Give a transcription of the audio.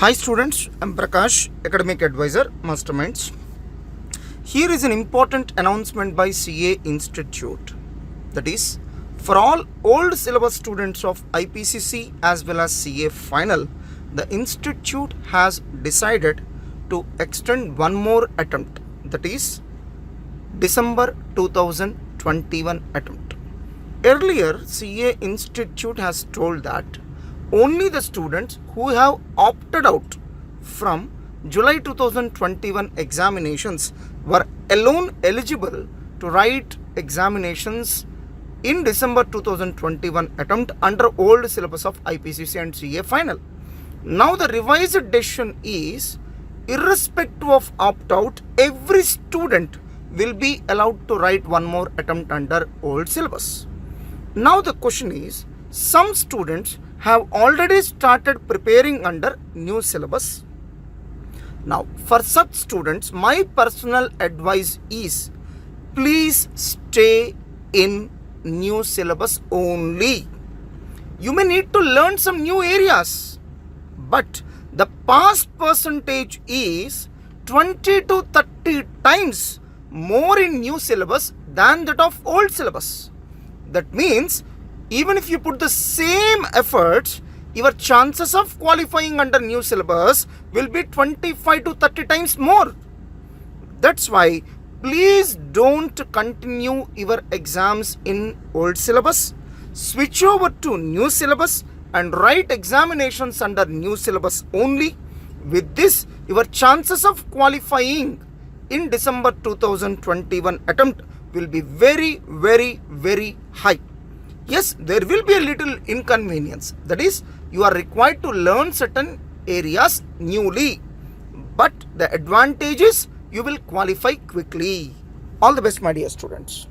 Hi students, I'm Prakash, Academic Advisor, Masterminds. Here is an important announcement by CA Institute. That is, for all old syllabus students of IPCC as well as CA Final, the Institute has decided to extend one more attempt. That is, December 2021 attempt. Earlier, CA Institute has told that only the students who have opted out from July 2021 examinations were alone eligible to write examinations in December 2021 attempt under old syllabus of IPCC and CA Final. Now the revised decision is, irrespective of opt-out, every student will be allowed to write one more attempt under old syllabus. Now the question is, some students have already started preparing under new syllabus. Now, for such students, my personal advice is, please stay in new syllabus only. You may need to learn some new areas, but the pass percentage is 20 to 30 times more in new syllabus than that of old syllabus. That means, even if you put the same efforts, your chances of qualifying under new syllabus will be 25 to 30 times more. That's why please don't continue your exams in old syllabus. Switch over to new syllabus and write examinations under new syllabus only. With this, your chances of qualifying in December 2021 attempt will be very, very, very high. Yes, there will be a little inconvenience. That is, you are required to learn certain areas newly. But the advantage is you will qualify quickly. All the best, my dear students.